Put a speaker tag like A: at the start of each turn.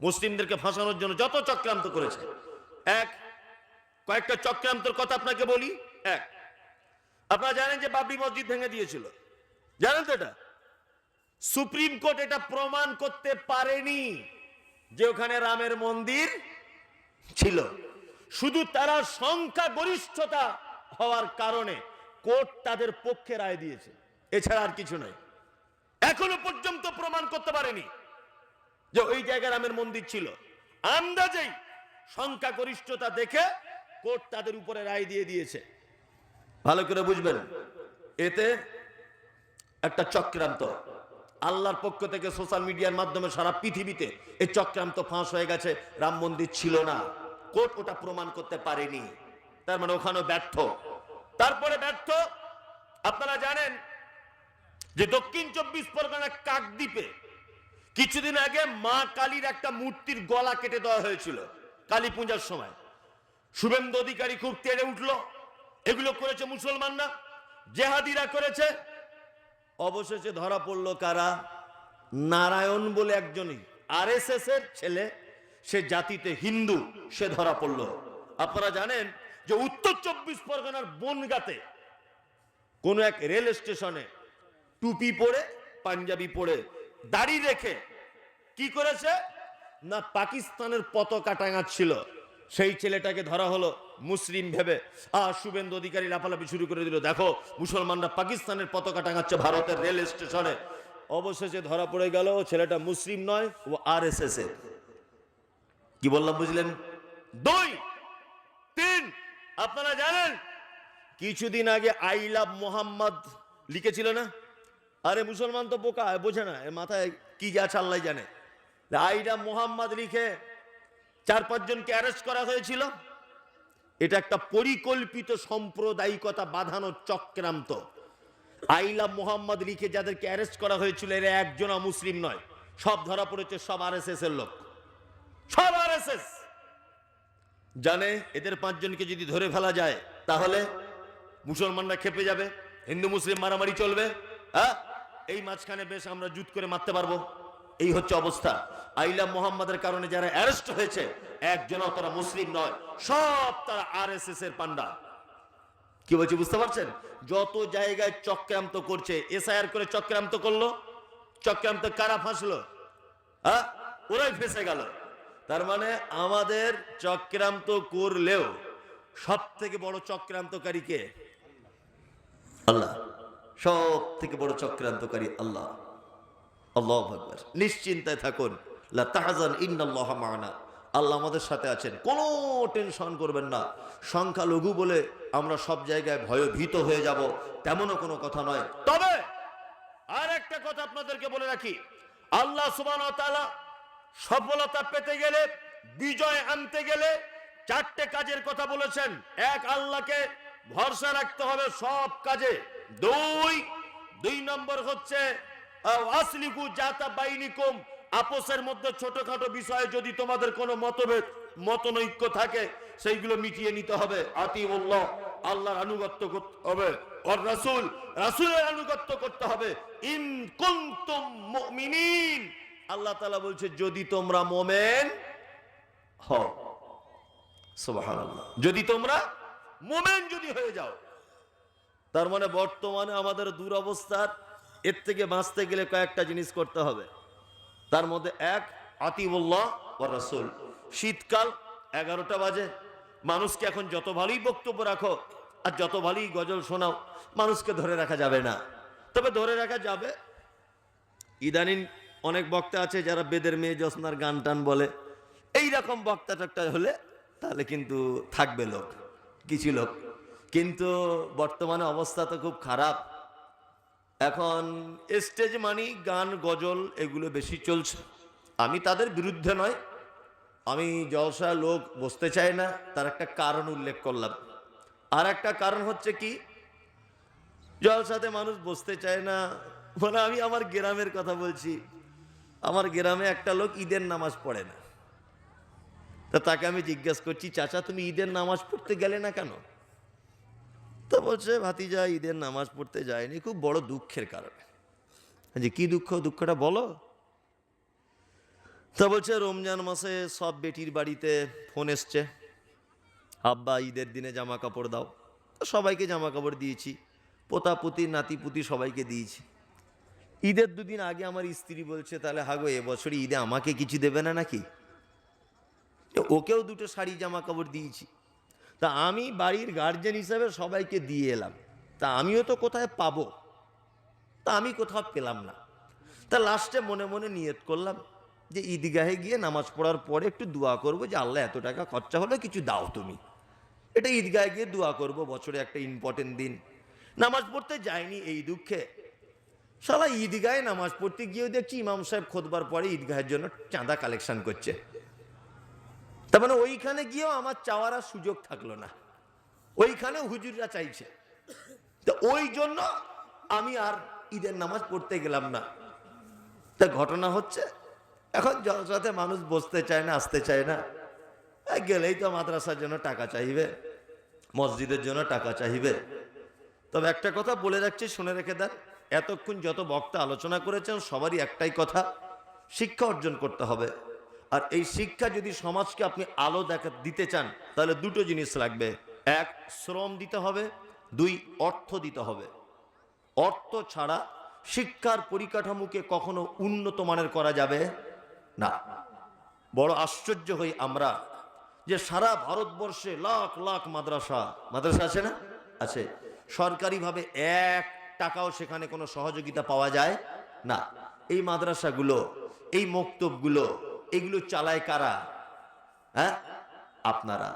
A: মুসলিমদেরকে ফাঁসানোর জন্য যত চক্রান্ত করেছে। কয়েকটা চক্রান্তের কথা আপনাকে বলি। আপনারা জানেন যে বাবরি মসজিদ ভেঙে দিয়েছিল, জানেন তো? এটা সুপ্রিম কোর্ট এটা প্রমাণ করতে পারেনি যে ওখানে রামের মন্দির ছিল। শুধু তারা সংখ্যাগরিষ্ঠতা হওয়ার কারণে কোর্ট তাদের পক্ষে রায় দিয়েছে, এছাড়া আর কিছু নয়। এখনো পর্যন্ত প্রমাণ করতে পারেনি যে ওই জায়গায় রামের মন্দির ছিল। আন্দাজেই সংখ্যাগরিষ্ঠতা দেখে কোর্ট তাদের উপরে রায় দিয়ে দিয়েছে। ভালো করে বুঝবেন, এতে একটা চক্রান্ত আল্লাহর পক্ষ থেকে সোশ্যাল মিডিয়ার মাধ্যমে সারা পৃথিবীতে এই চক্রান্ত ফাঁস হয়ে গেছে। রাম মন্দির ছিল না, কোর্ট ওটা প্রমাণ করতে পারেনি, তার মানে ওখানেও ব্যর্থ। তারপরে ব্যর্থ, আপনারা জানেন যে দক্ষিণ 24 পরগনার কাকদ্বীপে কিছুদিন আগে মা কালীর একটা মূর্তির গলা কেটে দেওয়া হয়েছিল কালী পূজার সময়। শুভেন্দু অধিকারী খুব তেড়ে উঠলো, এগুলো করেছে মুসলমানরা, জেহাদিরা করেছে। অবশেষে ধরা পড়লো কারা? নারায়ণ বলে একজনই আরএসএস এর ছেলে, সে জাতিতে হিন্দু, সে ধরা পড়লো। আপনারা জানেন যে উত্তর 24 পরগনার বনগাঁতে কোন এক রেল স্টেশনে টুপি পরে, পাঞ্জাবি পরে, দাড়ি রেখে কি করেছে না, পাকিস্তানের পতাকা টাঙাচ্ছিল। সেই ছেলেটাকে ধরা হলো মুসলিম ভেবে। শুভেন্দু অধিকারী লাফালাফি শুরু করে দিল, দেখো মুসলমানরা পাকিস্তানের পতাকা টাঙাচ্ছে ভারতের রেল স্টেশনে। অবশেষে ধরা পড়ে গেল ছেলেটা মুসলিম নয়, ও আরএসএস এর। কি বললাম বুঝলেন? 2, 3, আপনারা জানেন কিছুদিন আগে আই লাভ মোহাম্মদ লিখেছিল না? আরে মুসলমান তো বোকা, বোঝে না, এর মাথায় কি যা আল্লাহ জানে। আই লাভ মোহাম্মদ লিখে 4-5 জনকে অ্যারেস্ট করা হয়েছিল। এটা একটা পরিকল্পিত সাম্প্রদায়িকতা বাঁধানোর চক্রান্ত। আই লাভ মোহাম্মদ লিখে যাদেরকে অ্যারেস্ট করা হয়েছিল, এরা একজন মুসলিম নয়, সব ধরা পড়েছে, সব আরএসএস এর লোক, সব আরএসএস। জানে এদের 5 জনকে যদি ধরে ফেলা যায় তাহলে মুসলমানরা খেপে যাবে, হিন্দু মুসলিম মারামারি চলবে। এই মাঝখানে বেশ আমরা জুত করে মারতে পারবো। এই হচ্ছে অবস্থা। আইলা মোহাম্মদের কারণে যারা অ্যারেস্ট হয়েছে, একজনও তারা মুসলিম নয়, সব তারা আরএসএস এর পান্ডা। কি বলছি বুঝতে পারছেন? যত জায়গায় চক্রান্ত করছে, এসআইআর করে চক্রান্ত করলো, চক্রান্ত কারা ফাঁসলো? ওরাই ফেঁসে গেল। তার মানে আমাদের চক্রান্ত করলেও সব থেকে বড় চক্রান্তকারী কে? আল্লাহ। সব থেকে বড় চক্রান্তকারী আল্লাহ। আল্লাহু আকবার। নিশ্চিন্তায় থাকুন, লা তাহজান ইন্নাল্লাহা মা'ানা। আল্লাহ আমাদের সাথে আছেন, কোনো টেনশন করবেন না। সংখ্যালঘু বলে আমরা সব জায়গায় ভয়ভীত হয়ে যাব, তেমনও কোনো কথা নয়। তবে আর একটা কথা আপনাদেরকে বলে রাখি, আল্লাহ সুবহানাহু ওয়া তাআলা সফলতা পেতে গেলে, বিজয় আনতে গেলে 4টে কাজের কথা বলেছেন। 1, আল্লাহকে ভরসা রাখতে হবে সব কাজে। 2 নম্বর হচ্ছে আসলিকু জাতা বাইনিকুম, আপোসের মধ্যে ছোটখাটো বিষয়ে যদি তোমাদের কোনো মতনৈক্য থাকে, সেইগুলো মিটিয়ে নিতে হবে। আতিউল্লাহ, আল্লাহর আনুগত্য করতে হবে, আর রাসূল, রাসূলের আনুগত্য করতে হবে। ইন কুনতুম মুমিনিন, আল্লাহ তাআলা বলছে যদি তোমরা মুমিন হও। সুবহানাল্লাহ। যদি তোমরা মুমিন যদি হয়ে যাও। তার মানে বর্তমানে আমাদের দুরবস্থার, এর থেকে বাঁচতে গেলে কয়েকটা জিনিস করতে হবে। তার মধ্যে 1, আতিউল্লাহ ওয়া রাসূল। শীতকাল 11টা বাজে, মানুষকে এখন যত ভালোই বক্তব্য রাখো আর যত ভালোই গজল শোনাও, মানুষকে ধরে রাখা যাবে না। তবে ধরে রাখা যাবে, ইদানিং অনেক বক্তা আছে যারা বেদের মেয়ে জোছনার গান টান বলে, এইরকম বক্তা টক্তা হলে তাহলে কিন্তু থাকবে লোক, কিছু লোক। কিন্তু বর্তমানে অবস্থা তো খুব খারাপ। এখন স্টেজ মানি গান গজল এগুলো বেশি চলছে। আমি তাদের বিরুদ্ধে নয়, আমি জলসা লোক বসতে চাই না, তার একটা কারণ উল্লেখ করলাম। আর একটা কারণ হচ্ছে কি, জলসাতে মানুষ বসতে চায় না, মানে আমি আমার গ্রামের কথা বলছি। আমার গ্রামে একটা লোক ঈদের নামাজ পড়ে না। তা তাকে আমি জিজ্ঞাসা করছি, চাচা তুমি ঈদের নামাজ পড়তে গেলে না কেন? তো বলছে, ভাতিজা ঈদের নামাজ পড়তে যায়নি খুব বড় দুঃখের কারণে। যে কি দুঃখ? দুঃখটা বলো। তা বলছে রমজান মাসে সব বেটির বাড়িতে ফোন এসছে, আব্বা ঈদের দিনে জামা কাপড় দাও। তো সবাইকে জামা কাপড় দিয়েছি, পোতাপুতি নাতিপুতি সবাইকে দিয়েছি। ঈদের দুদিন আগে আমার স্ত্রী বলছে, তাহলে হাগো এবছর ঈদে আমাকে কিছু দেবে না নাকি? ওকেও দুটো শাড়ি জামা কাপড় দিয়েছি। তা আমি বাড়ির গার্জেন হিসাবে সবাইকে দিয়ে এলাম, তা আমিও তো কোথায় পাবো? তা আমি কোথাও পেলাম না। তা লাস্টে মনে মনে নিয়ত করলাম যে ঈদগাহে গিয়ে নামাজ পড়ার পরে একটু দোয়া করব যে আল্লাহ এত টাকা খরচা হলো, কিছু দাও তুমি। এটা ঈদগাহে গিয়ে দোয়া করব, বছরে একটা ইম্পর্টেন্ট দিন। নামাজ পড়তে যায়নি এই দুঃখে। শালা ঈদগাহে নামাজ পড়তে গিয়েও দেখছি ইমাম সাহেব খুতবার পরে ঈদগাহের জন্য চাঁদা কালেকশন করছে। তার মানে ওইখানে গিয়েও আমার চাওয়ার আর সুযোগ থাকলো না, ওইখানে হুজুররা চাইছে। তো ওই জন্য আমি আর ঈদের নামাজ পড়তে গেলাম না। তা ঘটনা হচ্ছে, এখন জলসাতে মানুষ বসতে চায় না, আসতে চায় না। গেলেই তো মাদ্রাসার জন্য টাকা চাইবে, মসজিদের জন্য টাকা চাইবে। তবে একটা কথা বলে রাখছি, শুনে রেখে দেন, এতক্ষণ যত বক্তা আলোচনা করেছেন সবারই একটাই কথা, শিক্ষা অর্জন করতে হবে। আর এই শিক্ষা যদি সমাজকে আপনি আলো দিতে চান, তাহলে দুটো জিনিস লাগবে। এক, শ্রম দিতে হবে। দুই, অর্থ দিতে হবে। অর্থ ছাড়া শিক্ষার পরিকাঠামোকে কখনো উন্নত মানের করা যাবে না। বড় আশ্চর্য হই আমরা যে সারা ভারতবর্ষে লাখ লাখ মাদ্রাসা আছে না? আছে। সরকারিভাবে 1 টাকাও সেখানে কোনো সহযোগিতা পাওয়া যায় না। এই মাদ্রাসাগুলো, এই মক্তবগুলো, এগুলো চালায় কারা? হ্যাঁ, আপনারা।